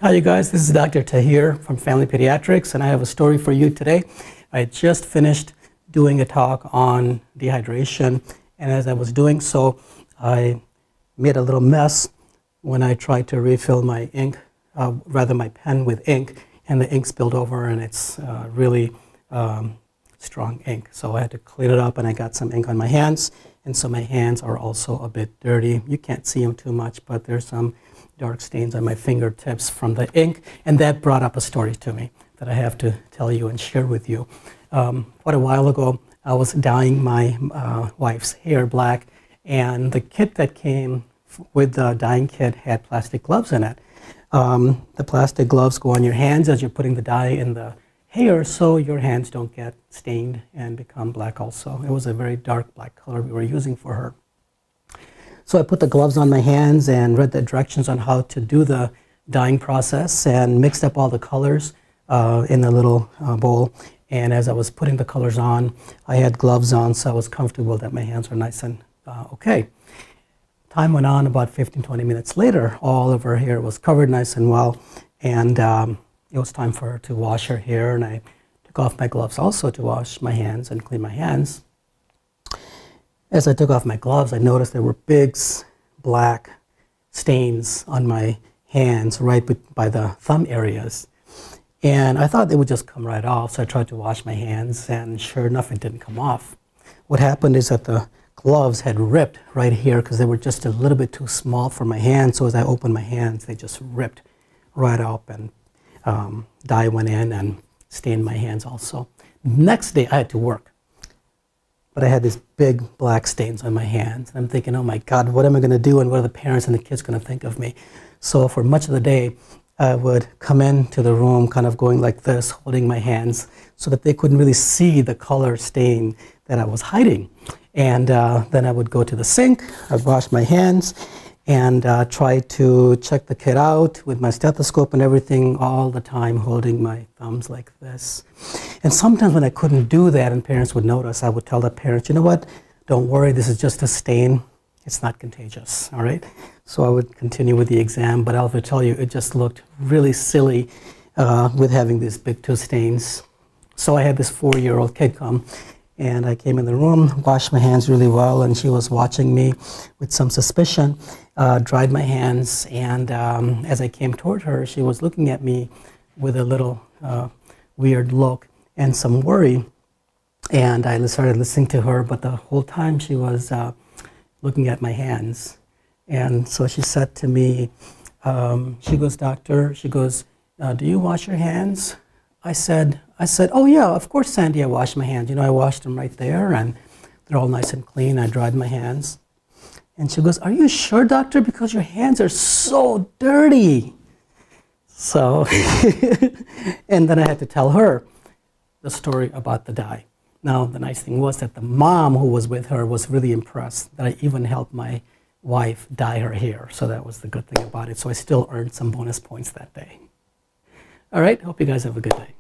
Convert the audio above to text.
Hi you guys, this is Dr. Tahir from Family Pediatrics, and I have a story for you today. I just finished doing a talk on dehydration, and as I was doing so, I made a little mess when I tried to refill my ink, my pen with ink, and the ink spilled over, and it's really strong ink. So I had to clean it up, and I got some ink on my hands, and so my hands are also a bit dirty. You can't see them too much, but there's some dark stains on my fingertips from the ink, and that brought up a story to me that I have to tell you and share with you. Quite a while ago, I was dyeing my wife's hair black, and the kit that came with the dyeing kit had plastic gloves in it. The plastic gloves go on your hands as you're putting the dye in the hair, so your hands don't get stained and become black also. It was a very dark black color we were using for her. So I put the gloves on my hands and read the directions on how to do the dyeing process and mixed up all the colors in a little bowl. And as I was putting the colors on, I had gloves on, so I was comfortable that my hands were nice and okay. Time went on. About 15-20 minutes later, all of her hair was covered nice and well, and it was time for her to wash her hair, and I took off my gloves also to wash my hands and clean my hands. As I took off my gloves, I noticed there were big black stains on my hands right by the thumb areas. And I thought they would just come right off, so I tried to wash my hands, and sure enough, it didn't come off. What happened is that the gloves had ripped right here because they were just a little bit too small for my hands, so as I opened my hands, they just ripped right up, and dye went in and stained my hands also. Next day, I had to work, but I had these big black stains on my hands. And I'm thinking, oh my God, what am I going to do, and what are the parents and the kids going to think of me? So for much of the day, I would come into the room kind of going like this, holding my hands, so that they couldn't really see the color stain that I was hiding. And then I would go to the sink, I'd wash my hands, and try to check the kid out with my stethoscope and everything, all the time holding my thumbs like this. And sometimes when I couldn't do that and parents would notice, I would tell the parents, you know what, don't worry, this is just a stain. It's not contagious, all right? So I would continue with the exam, but I'll tell you, it just looked really silly with having these big two stains. So I had this 4-year-old kid come, and I came in the room, washed my hands really well, and she was watching me with some suspicion, dried my hands, and as I came toward her, she was looking at me with a little weird look and some worry. And I started listening to her, but the whole time she was looking at my hands. And so she said to me, she goes, doctor, she goes, do you wash your hands? I said, oh yeah, of course, Sandy, I wash my hands. You know, I washed them right there, and they're all nice and clean. I dried my hands. And she goes, are you sure, doctor? Because your hands are so dirty. So, and then I had to tell her the story about the dye. Now, the nice thing was that the mom who was with her was really impressed that I even helped my wife dye her hair. So that was the good thing about it. So I still earned some bonus points that day. All right, hope you guys have a good day.